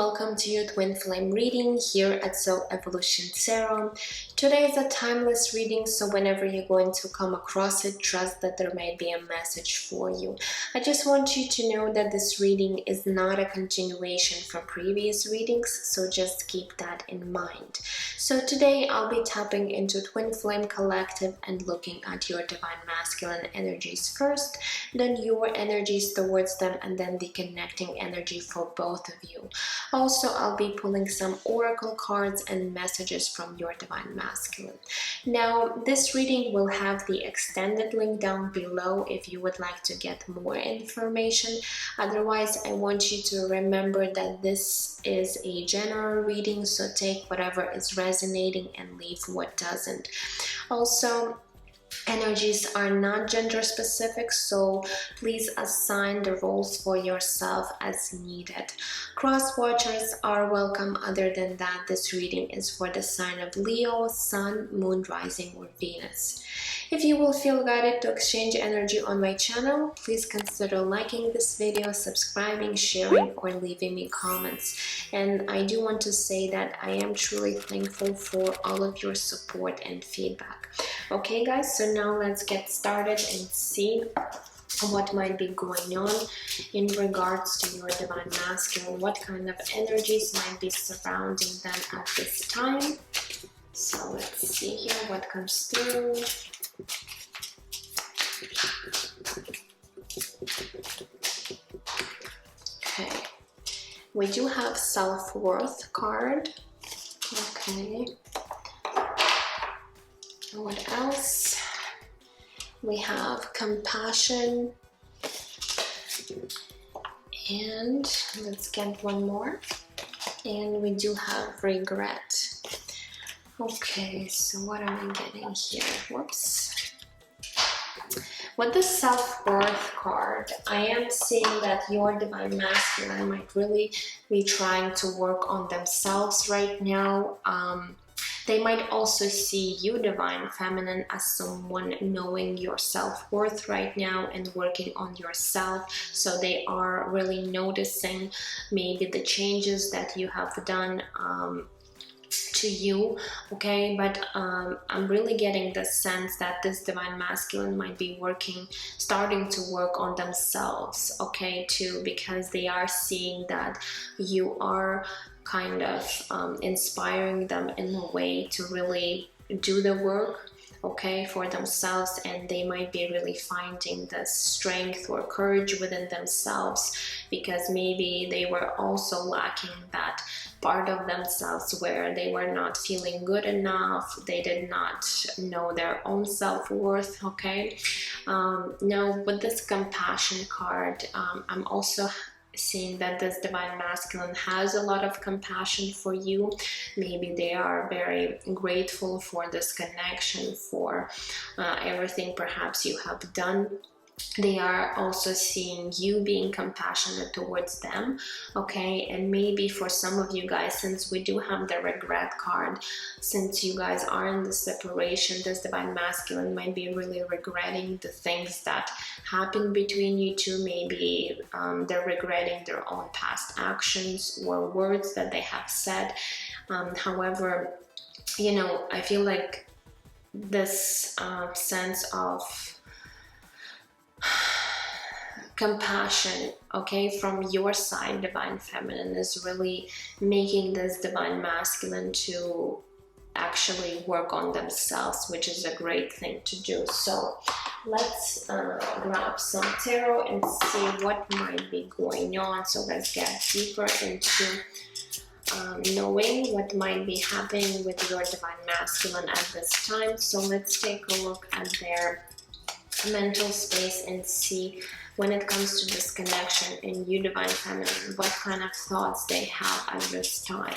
welcome to your twin flame reading here at soul.evolution.tarot. Today is a timeless reading, so whenever you're going to come across it, trust that there may be a message for you. I just want you to know that this reading is not a continuation from previous readings, so just keep that in mind. So today I'll be tapping into Twin Flame Collective and looking at your Divine Masculine energies first, then your energies towards them, and then the connecting energy for both of you. Also, I'll be pulling some oracle cards and messages from your Divine Masculine. Now, this reading will have the extended link down below if you would like to get more information. Otherwise, I want you to remember that this is a general reading, so take whatever is resonating and leave what doesn't. Also, energies are not gender specific, so please assign the roles for yourself as needed. Cross watchers are welcome. Other than that, this reading is for the sign of Leo, Sun, Moon, Rising, or Venus. If you will feel guided to exchange energy on my channel, please consider liking this video, subscribing, sharing, or leaving me comments. And I do want to say that I am truly thankful for all of your support and feedback. Okay guys, so now let's get started and see what might be going on in regards to your Divine Masculine. What kind of energies might be surrounding them at this time. So let's see here what comes through. Okay, we do have self-worth card. Okay, what else? We have compassion, and let's get one more, and we do have regret. Okay, so what am I getting here? Whoops. With the self-worth card, I am seeing that your Divine Masculine might really be trying to work on themselves right now. They might also see you, Divine Feminine, as someone knowing your self-worth right now and working on yourself. So they are really noticing maybe the changes that you have done to you, okay? But I'm really getting the sense that this Divine Masculine might be starting to work on themselves, okay, too, because they are seeing that you are kind of inspiring them in a way to really do the work, okay, for themselves, and they might be really finding the strength or courage within themselves, because maybe they were also lacking that part of themselves where they were not feeling good enough, they did not know their own self-worth, okay? Now with this compassion card, I'm also seeing that this Divine Masculine has a lot of compassion for you. Maybe they are very grateful for this connection, for everything perhaps you have done. They are also seeing you being compassionate towards them, okay? And maybe for some of you guys, since we do have the regret card, since you guys are in the separation, this Divine Masculine might be really regretting the things that happened between you two. Maybe they're regretting their own past actions or words that they have said. However, you know, I feel like this sense of compassion, okay, from your side, Divine Feminine, is really making this Divine Masculine to actually work on themselves, which is a great thing to do. So let's grab some tarot and see what might be going on. So let's get deeper into knowing what might be happening with your Divine Masculine at this time. So let's take a look at their mental space and see, when it comes to this connection in you, Divine Feminine, what kind of thoughts they have at this time,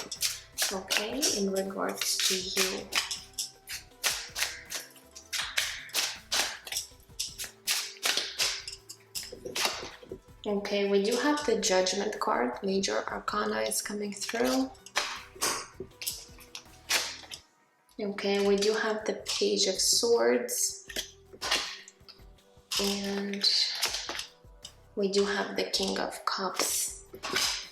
okay, in regards to you. Okay, we do have the Judgment card. Major Arcana is coming through. Okay, we do have the Page of Swords. And we do have the King of Cups.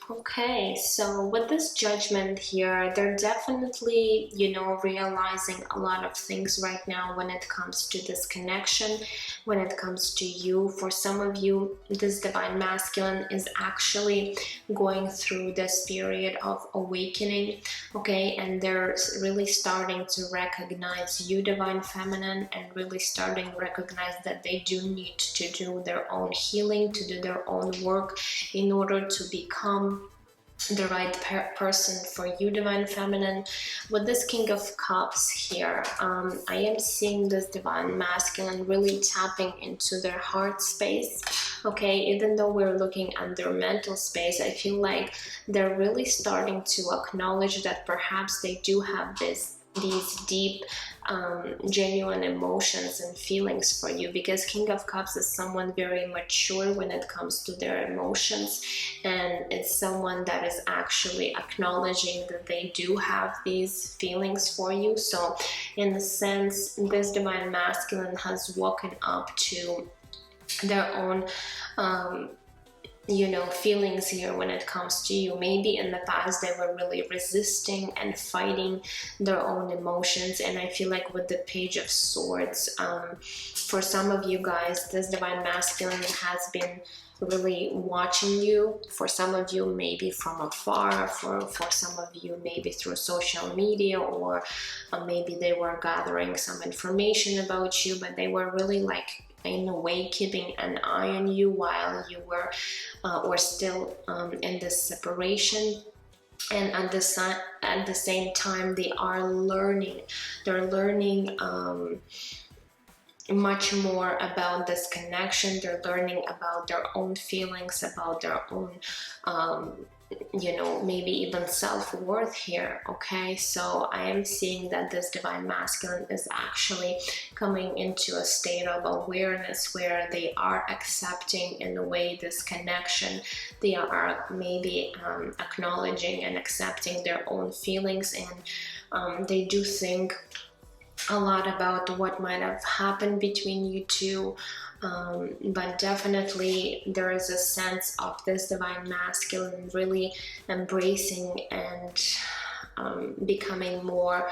Okay, so with this judgment here, they're definitely, you know, realizing a lot of things right now when it comes to this connection, when it comes to you. For some of you, this divine masculine is actually going through this period of awakening, okay, and they're really starting to recognize you, divine feminine, and really starting to recognize that they do need to do their own healing, to do their own work in order to become the right person for you, divine feminine. With this King of Cups here, I am seeing this divine masculine really tapping into their heart space, okay. Even though we're looking at their mental space, I feel like they're really starting to acknowledge that perhaps they do have these deep genuine emotions and feelings for you, because King of Cups is someone very mature when it comes to their emotions, and it's someone that is actually acknowledging that they do have these feelings for you. So in a sense, this divine masculine has woken up to their own you know, feelings here when it comes to you. Maybe in the past they were really resisting and fighting their own emotions, and I feel like with the Page of Swords, for some of you guys, this divine masculine has been really watching you. For some of you, maybe from afar. For some of you, maybe through social media, or maybe they were gathering some information about you, but they were really like in a way keeping an eye on you while you were or still in this separation. And at the same time, they are learning. They're learning much more about this connection. They're learning about their own feelings, about their own you know, maybe even self-worth here, okay. So I am seeing that this divine masculine is actually coming into a state of awareness where they are accepting in a way this connection. They are maybe acknowledging and accepting their own feelings, and they do think a lot about what might have happened between you two, but definitely there is a sense of this divine masculine really embracing and becoming more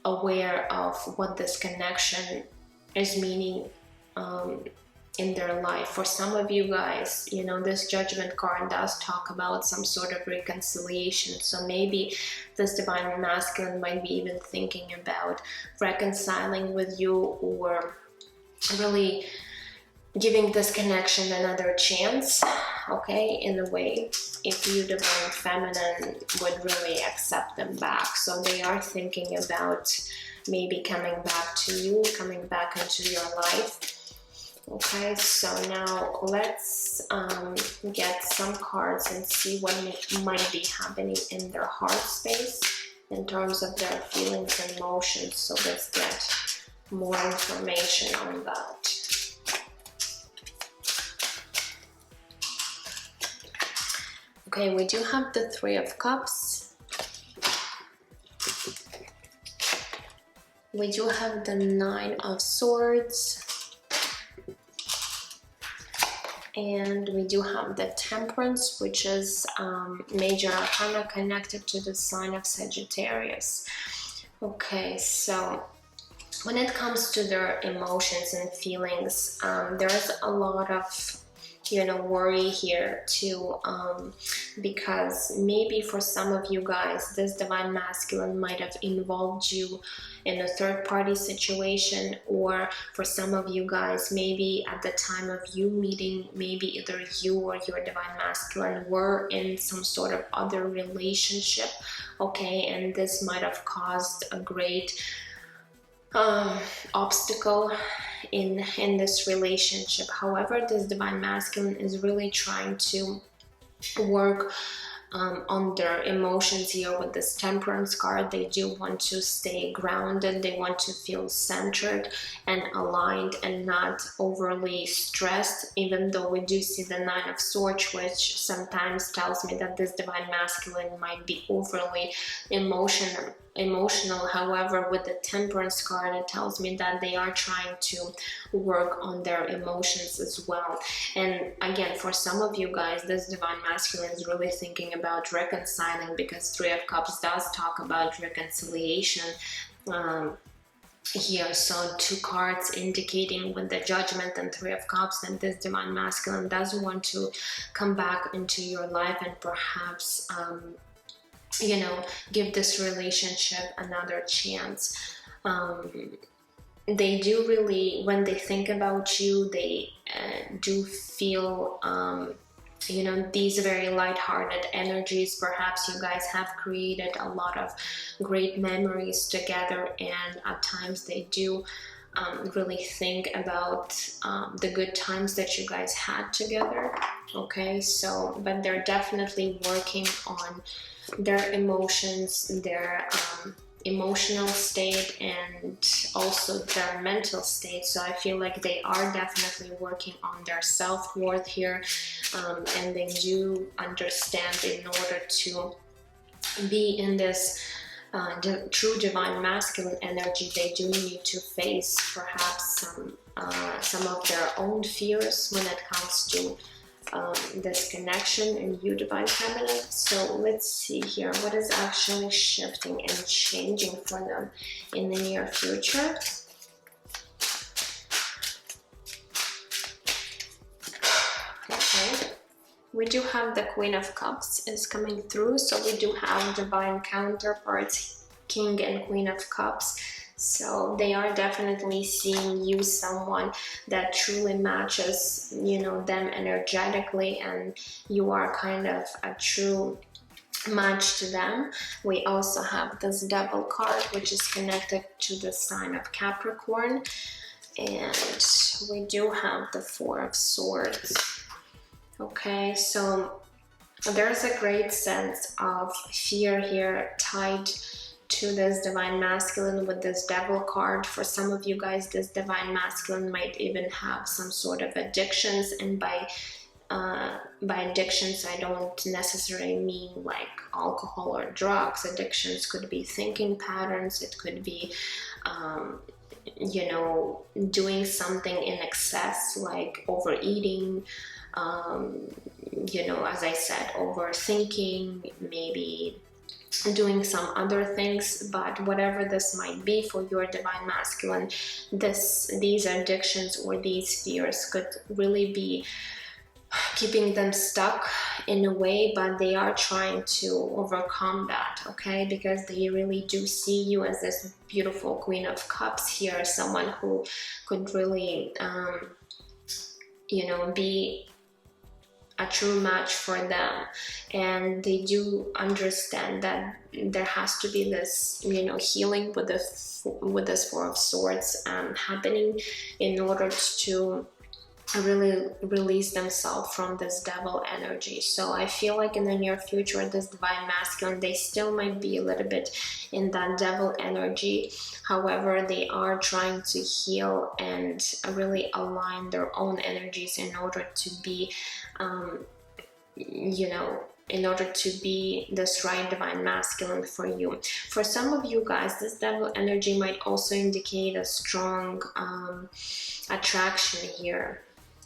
aware of what this connection is meaning in their life. For some of you guys, you know, this Judgment card does talk about some sort of reconciliation. So maybe this divine masculine might be even thinking about reconciling with you, or really giving this connection another chance, okay, in a way, if you, divine feminine, would really accept them back. So they are thinking about maybe coming back to you, coming back into your life. Okay, so now let's get some cards and see what might be happening in their heart space in terms of their feelings and emotions. So let's get more information on that. Okay, we do have the Three of Cups. We do have the Nine of Swords. And we do have the Temperance, which is major arcana connected to the sign of Sagittarius. Okay, so when it comes to their emotions and feelings, there's a lot of, you know, worry here too, because maybe for some of you guys, this divine masculine might have involved you in a third-party situation, or for some of you guys, maybe at the time of you meeting, maybe either you or your divine masculine were in some sort of other relationship, okay, and this might have caused a great obstacle in this relationship. However, this divine masculine is really trying to work on their emotions here with this Temperance card. They do want to stay grounded. They want to feel centered and aligned and not overly stressed, even though we do see the Nine of Swords, which sometimes tells me that this divine masculine might be overly emotional. However, with the Temperance card, it tells me that they are trying to work on their emotions as well. And again, for some of you guys, this Divine Masculine is really thinking about reconciling, because Three of Cups does talk about reconciliation here. So two cards indicating with the Judgment and Three of Cups, and this Divine Masculine does want to come back into your life and perhaps you know, give this relationship another chance. They do really, when they think about you, they do feel you know, these very light-hearted energies. Perhaps you guys have created a lot of great memories together, and at times they do really think about the good times that you guys had together. Okay, so, but they're definitely working on their emotions, their emotional state, and also their mental state. So I feel like they are definitely working on their self-worth here, and they do understand in order to be in this true Divine Masculine energy, they do need to face perhaps some of their own fears when it comes to this connection in you, Divine Feminine. So let's see here, what is actually shifting and changing for them in the near future. Okay, we do have the Queen of Cups is coming through, so we do have divine counterparts, King and Queen of Cups. So they are definitely seeing you someone that truly matches, you know, them energetically, and you are kind of a true match to them. We also have this Devil card, which is connected to the sign of Capricorn, and we do have the Four of Swords. Okay, so there's a great sense of fear here tied to this Divine Masculine with this Devil card. For some of you guys, this Divine Masculine might even have some sort of addictions, and by addictions I don't necessarily mean like alcohol or drugs. Addictions could be thinking patterns, it could be you know, doing something in excess like overeating, you know, as I said, overthinking, maybe doing some other things. But whatever this might be for your Divine Masculine, these addictions or these fears could really be keeping them stuck in a way, but they are trying to overcome that, okay? Because they really do see you as this beautiful Queen of Cups here, someone who could really you know, be a true match for them. And they do understand that there has to be this, you know, healing with this Four of Swords happening in order to really release themselves from this devil energy. So I feel like in the near future, this Divine Masculine, they still might be a little bit in that devil energy. However, they are trying to heal and really align their own energies in order to be you know, in order to be this right Divine Masculine for you. For some of you guys, this devil energy might also indicate a strong attraction here.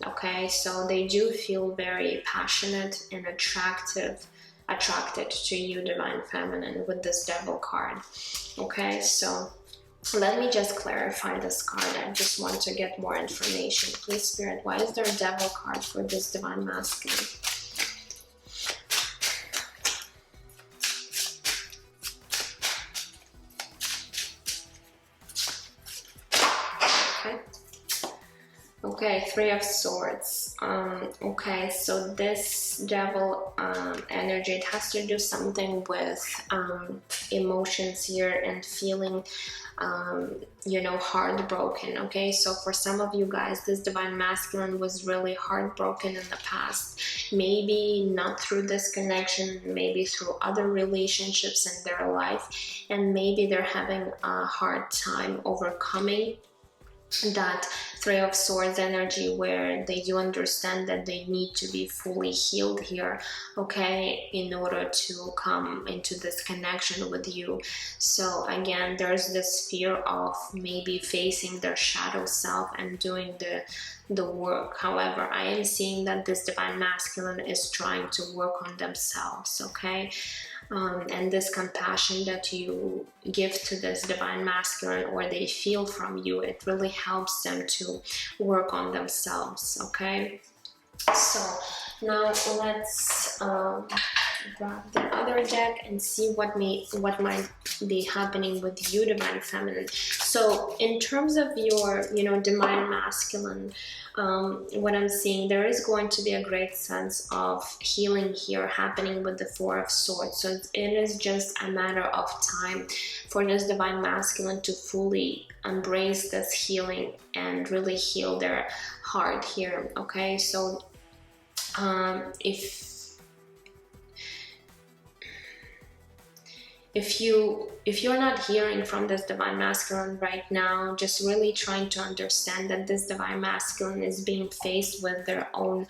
Okay, so they do feel very passionate and attracted to you, Divine Feminine, with this Devil card. Okay, so let me just clarify this card. I just want to get more information. Please, Spirit, why is there a Devil card for this Divine Masculine? Okay, Three of Swords. Okay, so this devil energy, it has to do something with emotions here and feeling, you know, heartbroken. Okay, so for some of you guys, this Divine Masculine was really heartbroken in the past. Maybe not through this connection, maybe through other relationships in their life, and maybe they're having a hard time overcoming that Three of Swords energy, where they do understand that they need to be fully healed here, okay, in order to come into this connection with you. So again, there's this fear of maybe facing their shadow self and doing the work. However, I am seeing that this Divine Masculine is trying to work on themselves, okay? And this compassion that you give to this Divine Masculine, or they feel from you, it really helps them to work on themselves, okay? So now let's grab the other deck and see what might be happening with you, Divine Feminine. So in terms of your, Divine Masculine, what I'm seeing, there is going to be a great sense of healing here happening with the Four of Swords. So it is just a matter of time for this Divine Masculine to fully embrace this healing and really heal their heart here, okay? So if you're not hearing from this Divine Masculine right now, just really trying to understand that this Divine Masculine is being faced with their own,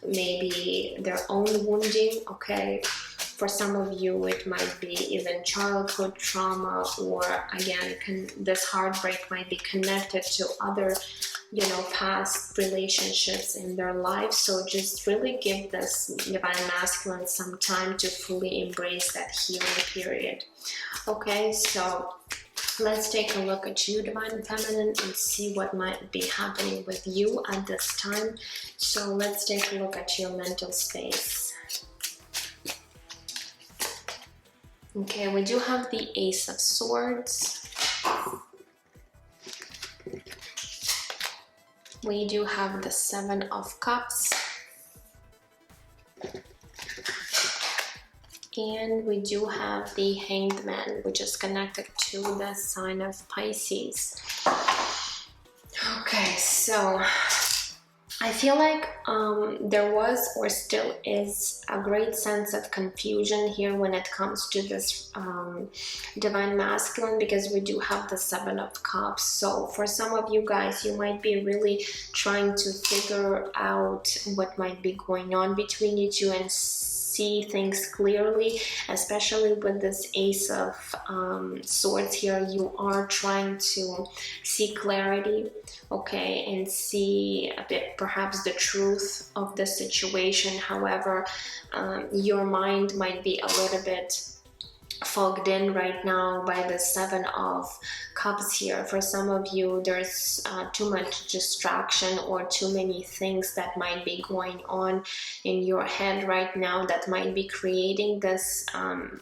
maybe their own wounding, okay? For some of you, it might be even childhood trauma, or again, this heartbreak might be connected to other, past relationships in their life. So just really give this Divine Masculine some time to fully embrace that healing period. Okay, so let's take a look at you, Divine Feminine, and see what might be happening with you at this time. So let's take a look at your mental space. Okay, we do have the Ace of Swords. We do have the Seven of Cups. And we do have the Hanged Man, which is connected to the sign of Pisces. Okay, so I feel like there was, or still is, a great sense of confusion here when it comes to this Divine Masculine, because we do have the Seven of Cups. So for some of you guys, you might be really trying to figure out what might be going on between you two and see things clearly, especially with this Ace of Swords here. You are trying to see clarity, okay, and see a bit perhaps the truth of the situation. However, your mind might be a little bit fogged in right now by the Seven of Cups here. For some of you, there's too much distraction or too many things that might be going on in your head right now that might be creating this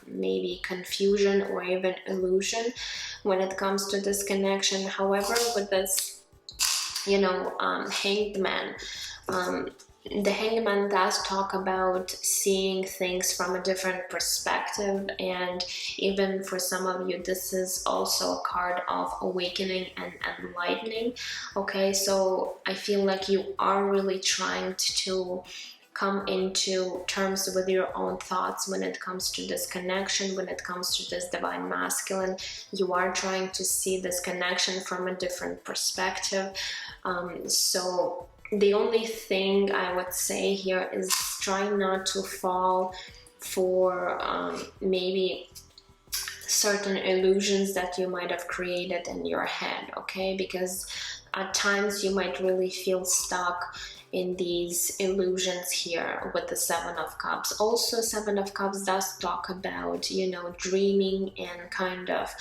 maybe confusion or even illusion when it comes to this connection. However, with this, Hanged Man, the Hanged Man does talk about seeing things from a different perspective, and even for some of you, this is also a card of awakening and enlightening. Okay, so I feel like you are really trying to come into terms with your own thoughts when it comes to this connection, when it comes to this Divine Masculine. You are trying to see this connection from a different perspective. So the only thing I would say here is try not to fall for maybe certain illusions that you might have created in your head, okay? Because at times you might really feel stuck in these illusions here with the Seven of Cups. Also, Seven of Cups does talk about, dreaming and kind of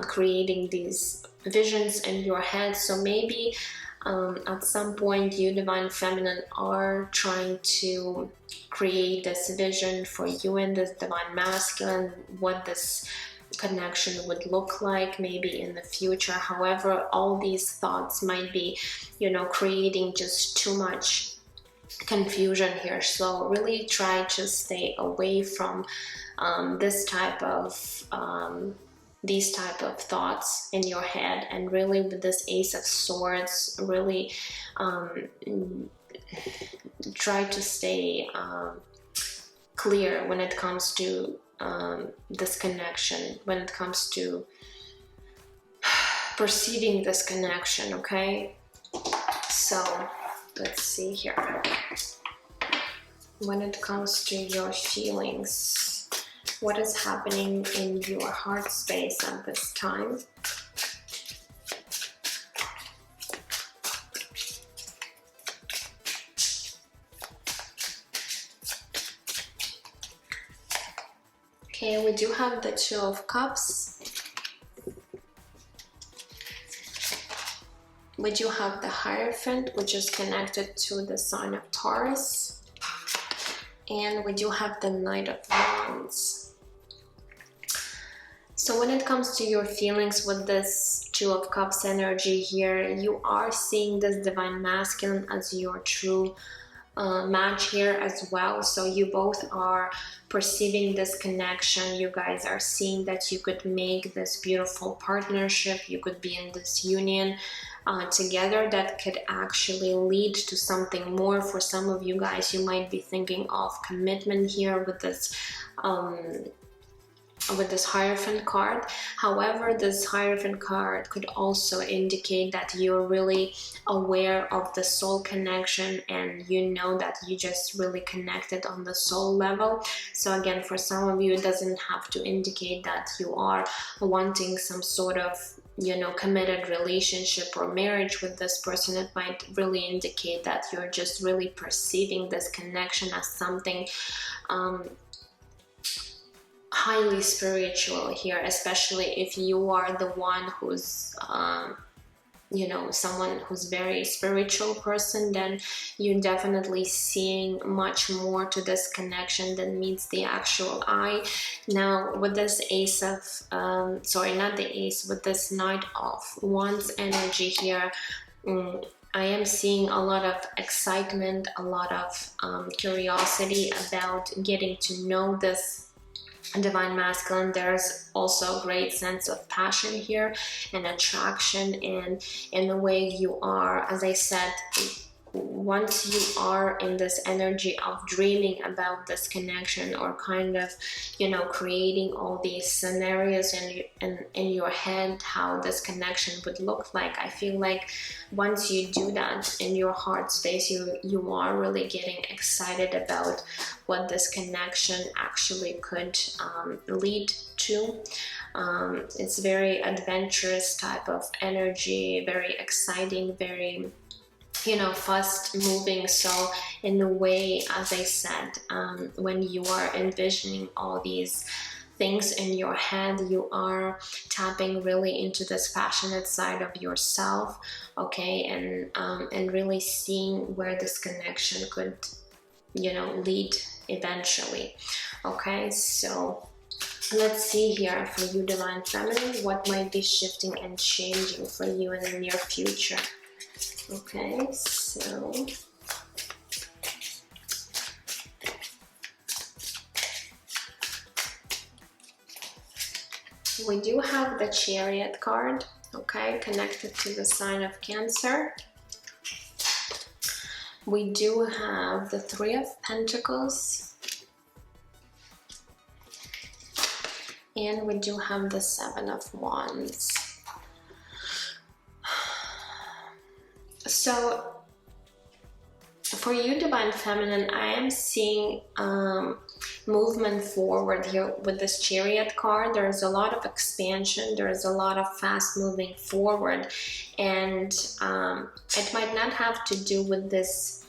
creating these visions in your head. So maybe at some point you, Divine Feminine, are trying to create this vision for you and this Divine Masculine, what this connection would look like maybe in the future. However, all these thoughts might be, creating just too much confusion here. So really try to stay away from these type of thoughts in your head, and really with this Ace of Swords, really try to stay clear when it comes to this connection, when it comes to perceiving this connection, okay? So let's see here. When it comes to your feelings, what is happening in your heart space at this time? Okay, we do have the Two of Cups. We do have the Hierophant, which is connected to the sign of Taurus. And we do have the Knight of Wands. So when it comes to your feelings with this Two of Cups energy here, you are seeing this Divine Masculine as your true match here as well. So you both are perceiving this connection. You guys are seeing that you could make this beautiful partnership. You could be in this union together that could actually lead to something more. For some of you guys, you might be thinking of commitment here with this Hierophant card. However, this Hierophant card could also indicate that you're really aware of the soul connection, and you know that you just really connected on the soul level. So again, for some of you, it doesn't have to indicate that you are wanting some sort of, you know, committed relationship or marriage with this person. It might really indicate that you're just really perceiving this connection as something highly spiritual here, especially if you are the one who's you know, someone who's very spiritual person, then you're definitely seeing much more to this connection than meets the actual eye. Now with this Ace of sorry, not the Ace, with this Knight of Wands energy here, I am seeing a lot of excitement, a lot of curiosity about getting to know this Divine Masculine. There's also a great sense of passion here and attraction, and in the way you are, as I said, once you are in this energy of dreaming about this connection, or kind of, you know, creating all these scenarios in your head how this connection would look like, I feel like once you do that in your heart space, you are really getting excited about what this connection actually could lead to. It's very adventurous type of energy, very exciting, very, you know, fast moving. So in a way, as I said, when you are envisioning all these things in your head, you are tapping really into this passionate side of yourself, okay, and really seeing where this connection could, you know, lead eventually. Okay, so let's see here for you, Divine Feminine, what might be shifting and changing for you in the near future. Okay, so we do have the Chariot card, okay, connected to the sign of Cancer. We do have the Three of Pentacles, and we do have the Seven of Wands. So for you, Divine Feminine, I am seeing movement forward here with this Chariot card. There's a lot of expansion, there's a lot of fast moving forward, and it might not have to do with this,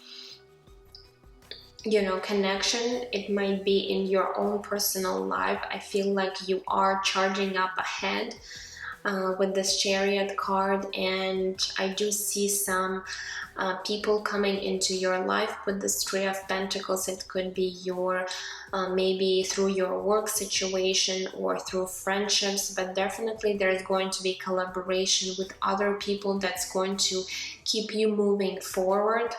you know, connection. It might be in your own personal life. I feel like you are charging up ahead with this Chariot card, and I do see some people coming into your life with this Three of Pentacles. It could be your maybe through your work situation or through friendships, but definitely there's going to be collaboration with other people that's going to keep you moving forward.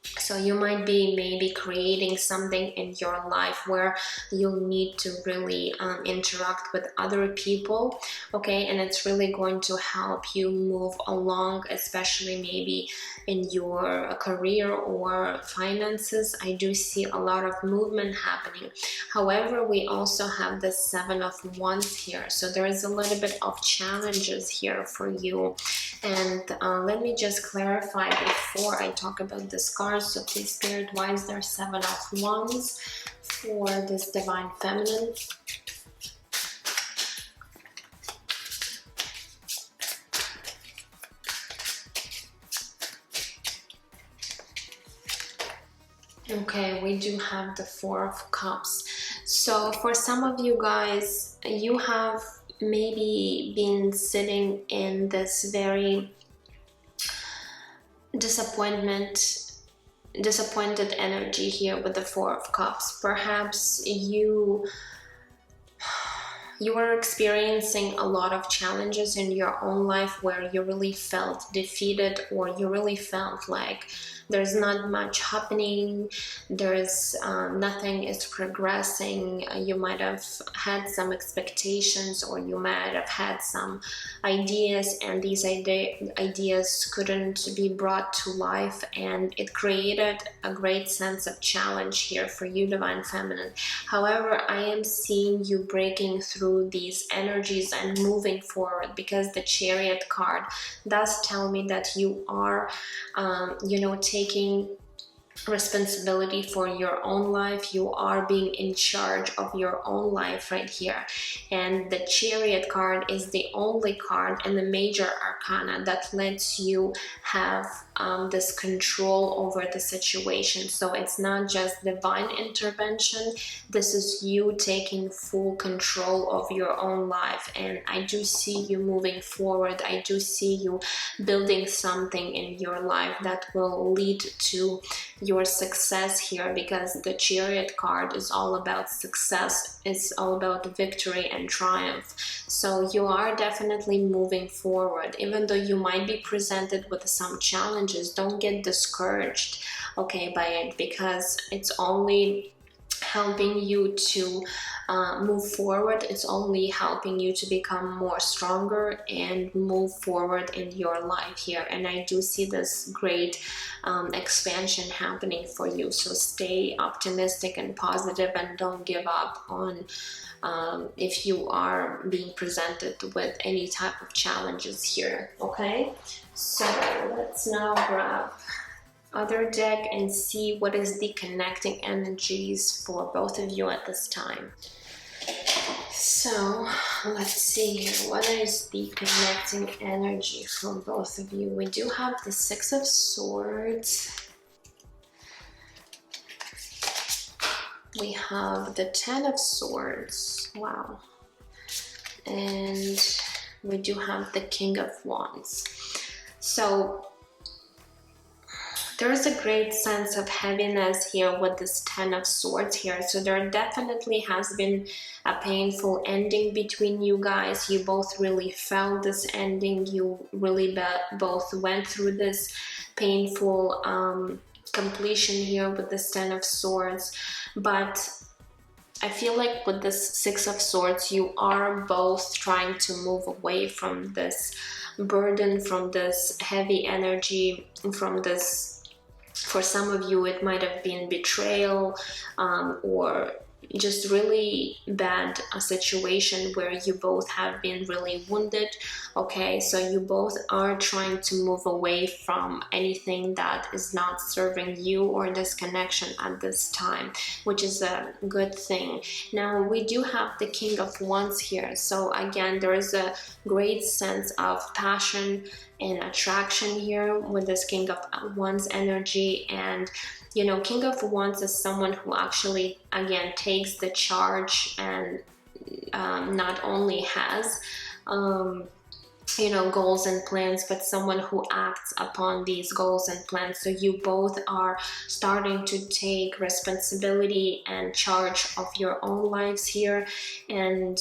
So you might be maybe creating something in your life where you'll need to really interact with other people, okay? And it's really going to help you move along, especially maybe in your career or finances. I do see a lot of movement happening. However, we also have the Seven of Wands here, so there is a little bit of challenges here for you. And let me just clarify before I talk about this card. So please, Spirit, why is there Seven of Wands for this Divine Feminine? Okay, we do have the Four of Cups. So for some of you guys, you have maybe been sitting in this very disappointed energy here with the Four of Cups. Perhaps you are experiencing a lot of challenges in your own life where you really felt defeated, or you really felt like there's not much happening, there's nothing is progressing. You might have had some expectations, or you might have had some ideas, and these ideas couldn't be brought to life, and it created a great sense of challenge here for you, Divine Feminine. However, I am seeing you breaking through these energies and moving forward, because the Chariot card does tell me that you are taking responsibility for your own life. You are being in charge of your own life right here. And the Chariot card is the only card in the major arcana that lets you have this control over the situation. So it's not just divine intervention, this is you taking full control of your own life. And I do see you moving forward. I do see you building something in your life that will lead to your success here, because the Chariot card is all about success. It's all about victory and triumph. So you are definitely moving forward. Even though you might be presented with some challenges, don't get discouraged, okay, by it, because it's only helping you to move forward. It's only helping you to become more stronger and move forward in your life here. And I do see this great expansion happening for you. So stay optimistic and positive, and don't give up on if you are being presented with any type of challenges here, okay? So let's now grab other deck and see what is the connecting energies for both of you at this time. So let's see here, what is the connecting energy for both of you? We do have the Six of Swords, we have the Ten of Swords, wow, and we do have the King of Wands. So there's a great sense of heaviness here with this Ten of Swords here. So there definitely has been a painful ending between you guys. You both really felt this ending. You really both went through this painful completion here with this Ten of Swords. But I feel like with this Six of Swords, you are both trying to move away from this burden, from this heavy energy, from this, for some of you it might have been betrayal, or just really bad situation where you both have been really wounded, okay? So you both are trying to move away from anything that is not serving you or this connection at this time, which is a good thing. Now we do have the King of Wands here. So again, there is a great sense of passion and attraction here with this King of Wands energy. And you know, King of Wands is someone who actually, again, takes the charge and not only has, goals and plans, but someone who acts upon these goals and plans. So you both are starting to take responsibility and charge of your own lives here. And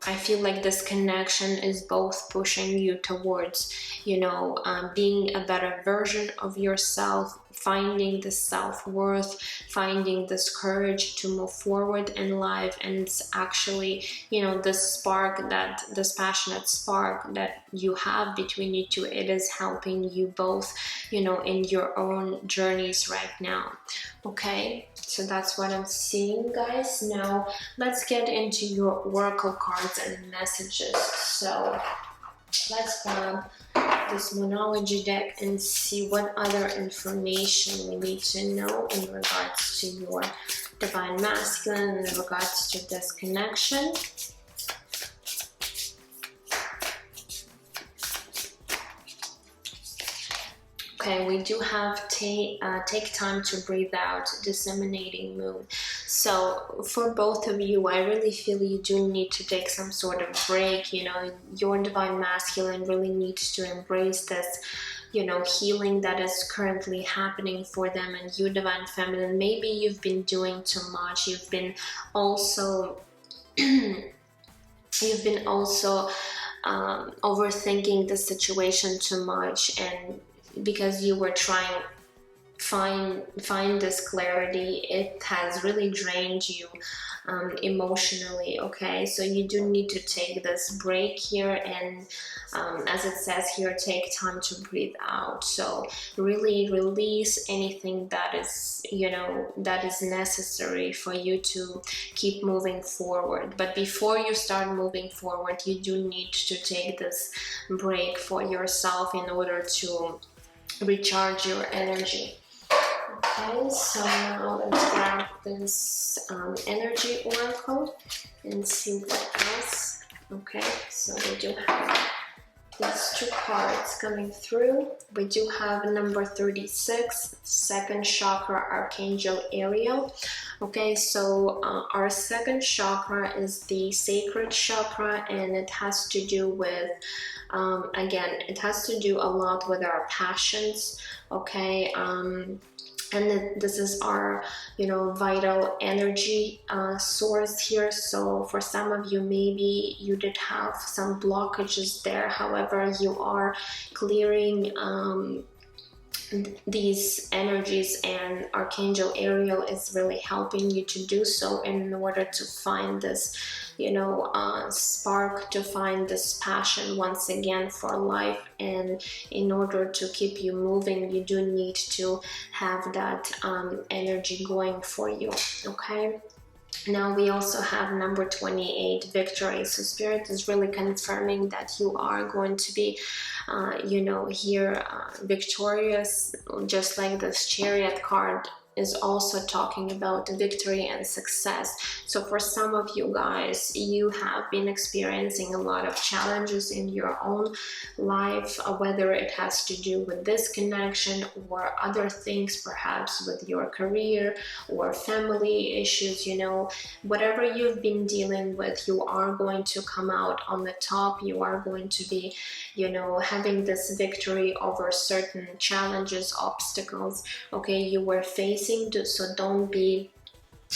I feel like this connection is both pushing you towards, being a better version of yourself finding the self-worth, finding this courage to move forward in life. And it's actually, you know, this spark, that this passionate spark that you have between you two, it is helping you both, you know, in your own journeys right now. Okay, so that's what I'm seeing, guys. Now let's get into your oracle cards and messages. So let's grab this Moonology deck and see what other information we need to know in regards to your Divine Masculine, in regards to this connection. Okay, we do have take time to breathe out, disseminating moon. So for both of you, I really feel you do need to take some sort of break. You know, your Divine Masculine really needs to embrace this, you know, healing that is currently happening for them. And you, Divine Feminine, maybe you've been doing too much. You've been also overthinking the situation too much, and because you were trying find this clarity, it has really drained you emotionally. Okay, so you do need to take this break here, and as it says here, take time to breathe out. So really release anything that is, you know, that is necessary for you to keep moving forward. But before you start moving forward, you do need to take this break for yourself in order to recharge your energy. Okay, so now let's grab this energy oracle and see what else. Okay, so we do have these two cards coming through. We do have number 36, second chakra, Archangel Ariel. Okay, so our second chakra is the sacred chakra, and it has to do with again, it has to do a lot with our passions. Okay, and this is our, you know, vital energy source here. So for some of you, maybe you did have some blockages there. However, you are clearing these energies, and Archangel Ariel is really helping you to do so in order to find this, you know, spark, to find this passion once again for life. And in order to keep you moving, you do need to have that energy going for you. Okay, now we also have number 28, victory. So Spirit is really confirming that you are going to be you know, here victorious, just like this Chariot card is also talking about victory and success. So for some of you guys, you have been experiencing a lot of challenges in your own life, whether it has to do with this connection or other things, perhaps with your career or family issues. You know, whatever you've been dealing with, you are going to come out on the top. You are going to be, you know, having this victory over certain challenges, obstacles, okay, you were facing. So don't be,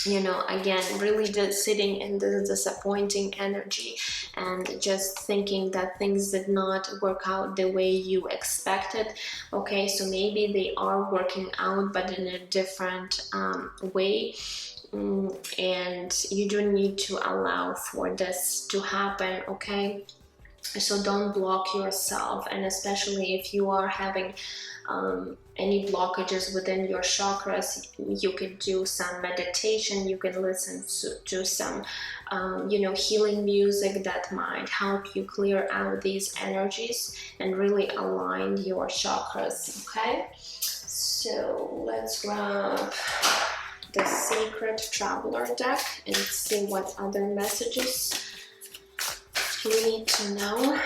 you know, again, really just sitting in the disappointing energy and just thinking that things did not work out the way you expected. Okay, so maybe they are working out, but in a different way. And you do need to allow for this to happen. Okay, so don't block yourself, and especially if you are having any blockages within your chakras, you could do some meditation, you can listen to some you know, healing music that might help you clear out these energies and really align your chakras. Okay, so let's grab the Sacred Traveler deck and see what other messages you need to know.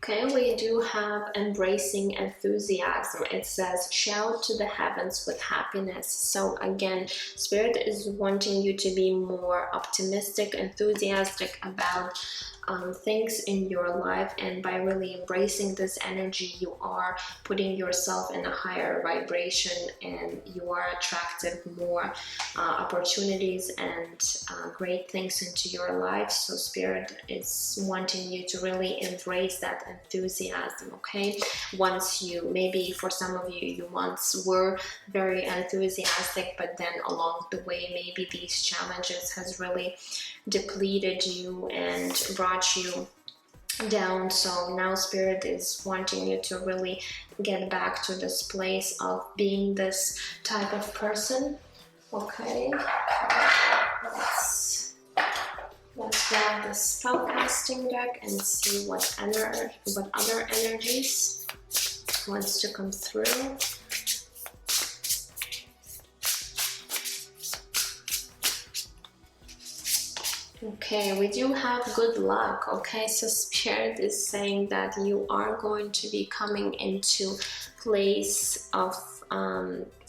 Okay, we do have embracing enthusiasm. It says, shout to the heavens with happiness. So again, Spirit is wanting you to be more optimistic, enthusiastic about things in your life, and by really embracing this energy, you are putting yourself in a higher vibration, and you are attracting more opportunities and great things into your life. So Spirit is wanting you to really embrace that enthusiasm. Okay, once you, maybe for some of you, you once were very enthusiastic, but then along the way maybe these challenges has really depleted you and brought you down. So now Spirit is wanting you to really get back to this place of being this type of person. Okay, let's grab the spellcasting deck and see what other energies wants to come through. Okay, we do have good luck. Okay, so Spirit is saying that you are going to be coming into place of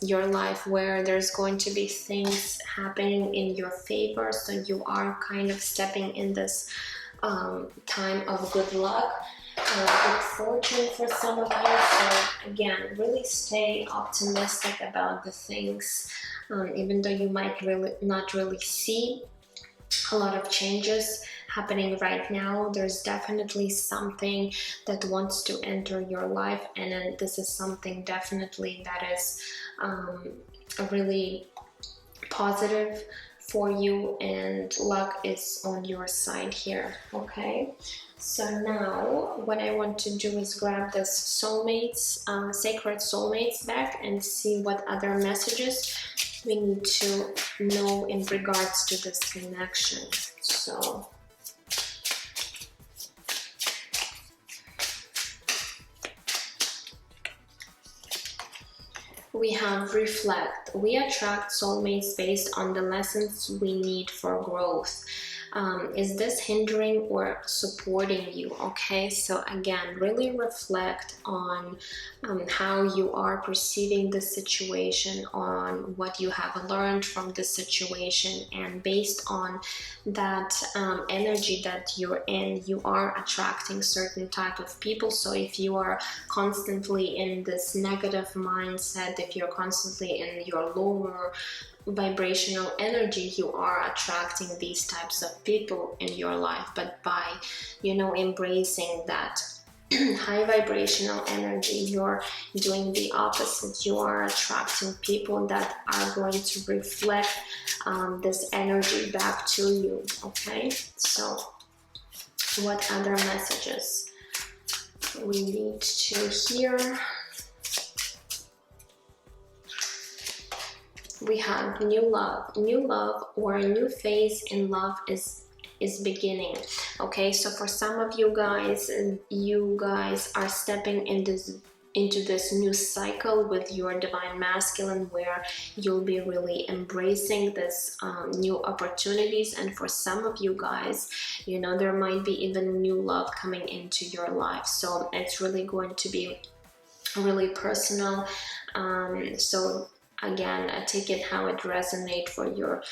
your life where there's going to be things happening in your favor. So you are kind of stepping in this time of good luck, good fortune for some of you. So again, really stay optimistic about the things, even though you might not really see a lot of changes happening right now. There's definitely something that wants to enter your life, and then this is something definitely that is really positive for you, and luck is on your side here. Okay, so now what I want to do is grab this soulmates, sacred soulmates deck, and see what other messages we need to know in regards to this connection. So we have reflect. We attract soulmates based on the lessons we need for growth. Is this hindering or supporting you? Okay, so again, really reflect on how you are perceiving the situation, on what you have learned from the situation, and based on that energy that you're in, you are attracting certain type of people. So if you are constantly in this negative mindset, if you're constantly in your lower vibrational energy, you are attracting these types of people in your life. But by embracing that high vibrational energy, you're doing the opposite. You are attracting people that are going to reflect this energy back to you. Okay, so what other messages we need to hear? We have new love or a new phase in love is beginning. Okay, so for some of you guys are stepping into this new cycle with your divine masculine, where you'll be really embracing this new opportunities. And for some of you guys, there might be even new love coming into your life. So it's really going to be really personal. So again, take it how it resonates for your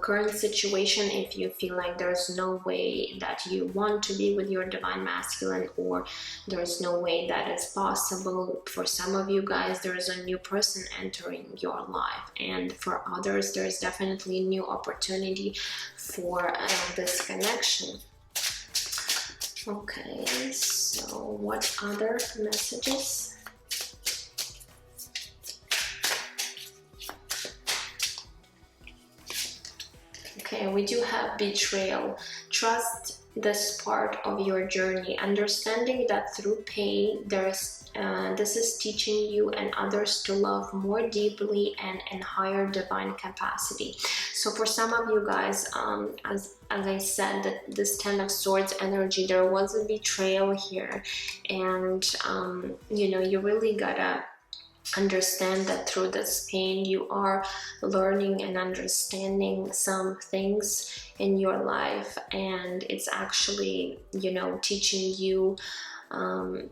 current situation. If you feel like there's no way that you want to be with your divine masculine, or there's no way that is possible, for some of you guys there is a new person entering your life, and for others there's definitely a new opportunity for this connection. Okay, so what other messages? Okay, we do have betrayal. Trust this part of your journey, understanding that through pain, this is teaching you and others to love more deeply and in higher divine capacity. So for some of you guys, as I said, that this Ten of Swords energy, there was a betrayal here, and you really gotta understand that through this pain you are learning and understanding some things in your life, and it's actually teaching you a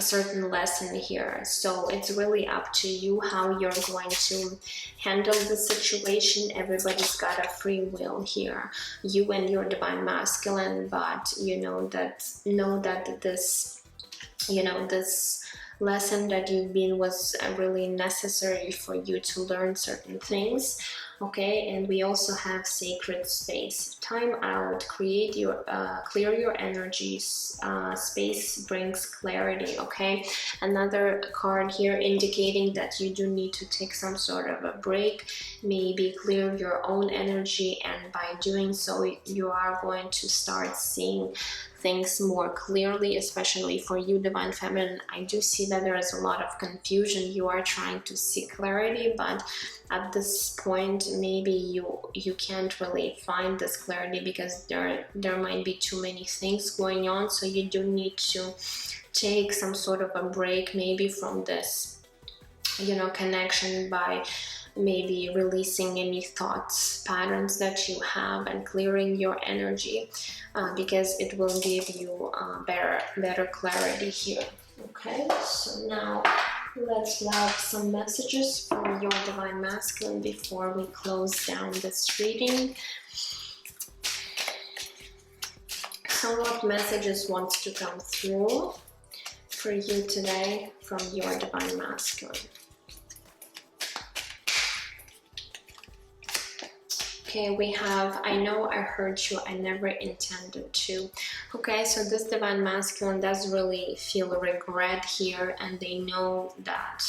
certain lesson here. So it's really up to you how you're going to handle the situation. Everybody's got a free will here, you and your divine masculine, but know that this, this lesson that you've been was really necessary for you to learn certain things. Okay, and we also have sacred space. Time out, create your, clear your energies. Space brings clarity, okay? Another card here indicating that you do need to take some sort of a break, maybe clear your own energy, and by doing so, you are going to start seeing things more clearly, especially for you, divine feminine. I do see that there is a lot of confusion. You are trying to seek clarity, but at this point maybe you can't really find this clarity because there might be too many things going on. So you do need to take some sort of a break, maybe from this connection, by maybe releasing any thoughts, patterns that you have, and clearing your energy, because it will give you better clarity here. Okay, so now let's love some messages from your divine masculine before we close down this reading. So what messages wants to come through for you today from your divine masculine? Okay, we have, I know I hurt you, I never intended to. Okay, so this divine masculine does really feel regret here, and they know that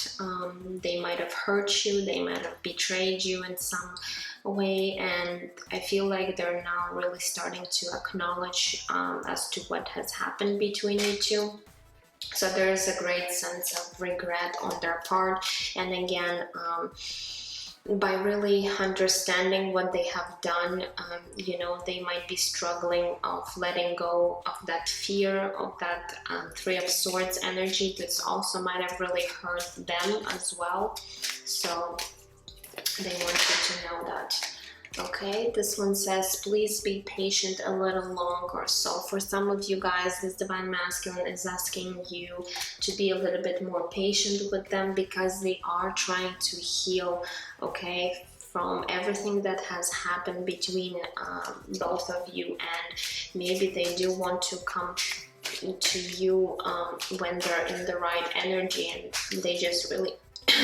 they might have hurt you, they might have betrayed you in some way, and I feel like they're now really starting to acknowledge as to what has happened between you two. So there is a great sense of regret on their part, and again, by really understanding what they have done, they might be struggling of letting go of that fear, of that Three of Swords energy. This also might have really hurt them as well. So they want you to know that. Okay, this one says, please be patient a little longer. So for some of you guys, this divine masculine is asking you to be a little bit more patient with them, because they are trying to heal, okay, from everything that has happened between both of you, and maybe they do want to come to you when they're in the right energy, and they just really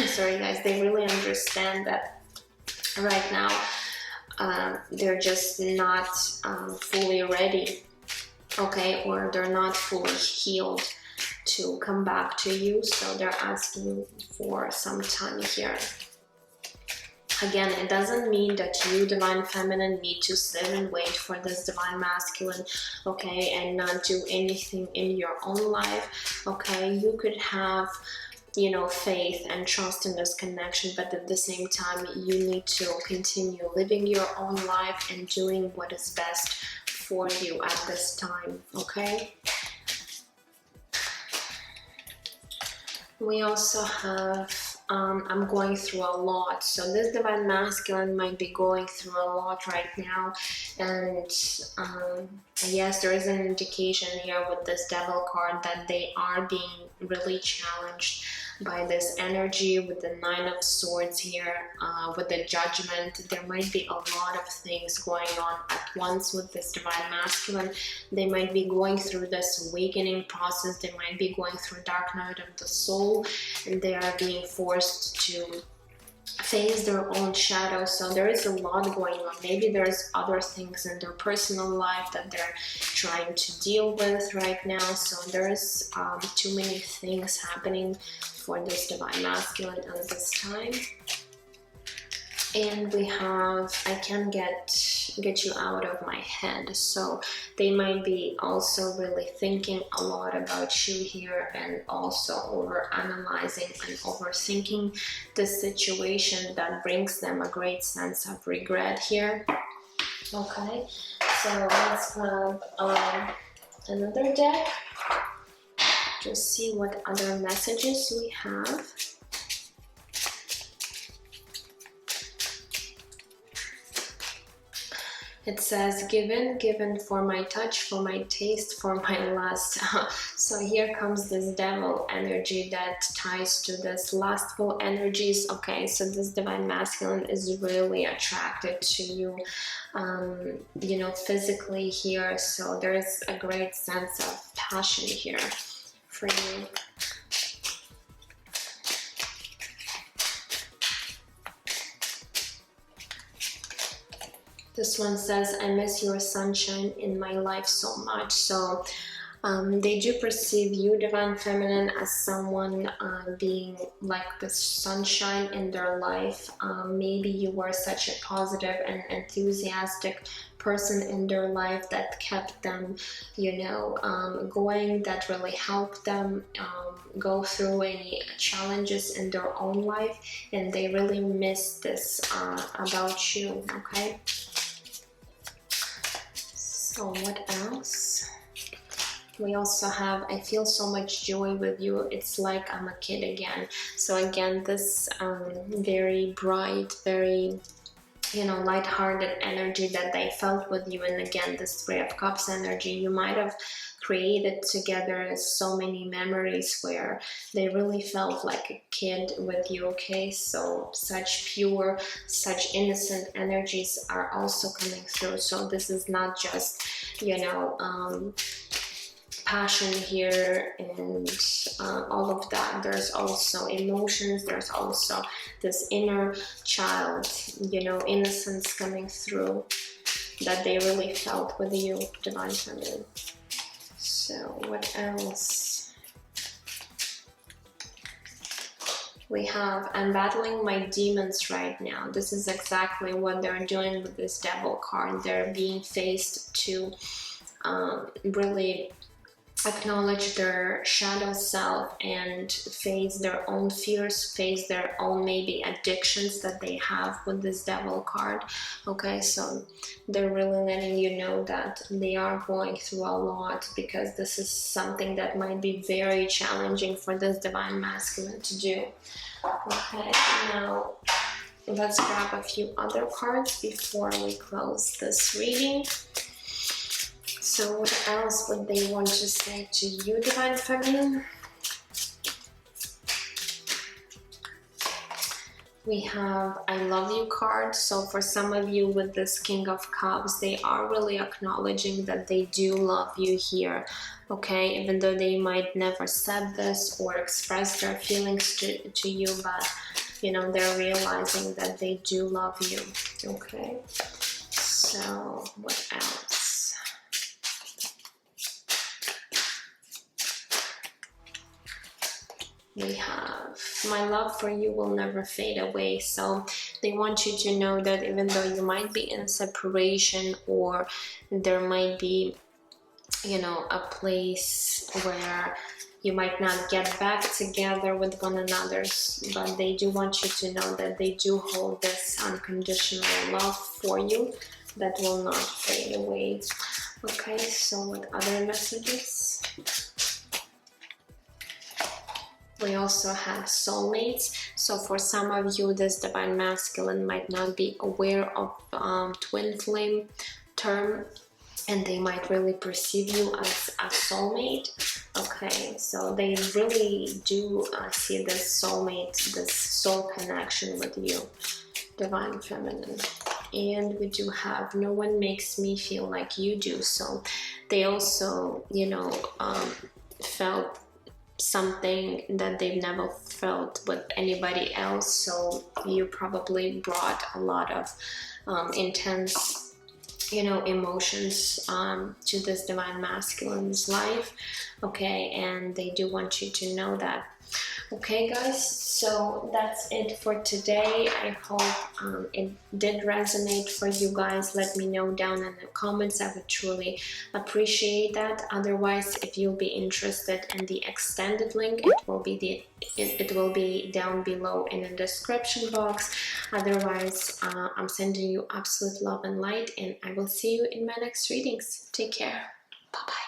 sorry guys, they really understand that right now they're just not fully ready, okay, or they're not fully healed to come back to you. So they're asking for some time here. Again, it doesn't mean that you, divine feminine, need to sit and wait for this divine masculine, okay, and not do anything in your own life, okay. You could have faith and trust in this connection, but at the same time you need to continue living your own life and doing what is best for you at this time, okay. We also have I'm going through a lot. So this divine masculine might be going through a lot right now, and yes, there is an indication here with this Devil card that they are being really challenged by this energy with the Nine of Swords here, with the Judgment. There might be a lot of things going on at once with this divine masculine. They might be going through this awakening process. They might be going through dark night of the soul, and they are being forced to face their own shadow. So there is a lot going on. Maybe there's other things in their personal life that they're trying to deal with right now. So there's too many things happening for this divine masculine at this time. And we have, I can get you out of my head. So they might be also really thinking a lot about you here, and also over analyzing and overthinking the situation. That brings them a great sense of regret here. Okay, so let's grab another deck to see what other messages we have. It says, given for my touch, for my taste, for my lust. So here comes this devil energy that ties to this lustful energies. Okay, so this divine masculine is really attracted to you, you know, physically here. So there's a great sense of passion here for you. This one says, I miss your sunshine in my life so much. So they do perceive you, divine feminine, as someone being like the sunshine in their life. Maybe you were such a positive and enthusiastic person in their life that kept them, you know, going, that really helped them go through any challenges in their own life, and they really miss this about you. Okay, so what else? We also have, I feel so much joy with you. It's like I'm a kid again. So again, this very bright, very, you know, light-hearted energy that they felt with you. And again, this Three of Cups energy, you might have created together so many memories where they really felt like a kid with you. Okay, so such pure, such innocent energies are also coming through. So this is not just, you know, passion here and all of that. There's also emotions, there's also this inner child, you know, innocence coming through that they really felt with you, divine feminine. So what else? We have, I'm battling my demons right now. This is exactly what they're doing with this devil card. They're being faced to really acknowledge their shadow self and face their own fears, face their own maybe addictions that they have with this devil card. Okay, so they're really letting you know that they are going through a lot, because this is something that might be very challenging for this divine masculine to do. Okay, now let's grab a few other cards before we close this reading. So what else would they want to say to you, divine feminine? We have I love you card. So for some of you with this King of Cups, they are really acknowledging that they do love you here. Okay, even though they might never said this or express their feelings to you, but you know, they're realizing that they do love you. Okay, so what else? We have, my love for you will never fade away. So they want you to know that even though you might be in separation, or there might be, you know, a place where you might not get back together with one another, but they do want you to know that they do hold this unconditional love for you that will not fade away. Okay, so what other messages? We also have soulmates. So for some of you, this divine masculine might not be aware of twin flame term, and they might really perceive you as a soulmate. Okay, so they really do see this soulmate, this soul connection with you, divine feminine. And we do have no one makes me feel like you do. So they also, you know, felt something that they've never felt with anybody else. So you probably brought a lot of intense, you know, emotions to this divine masculine's life. Okay, and they do want you to know that. Okay guys, so that's it for today. I hope it did resonate for you guys. Let me know down in the comments. I would truly appreciate that. Otherwise, if you'll be interested in the extended link, it will be down below in the description box. Otherwise, I'm sending you absolute love and light, and I will see you in my next readings. Take care. Bye bye.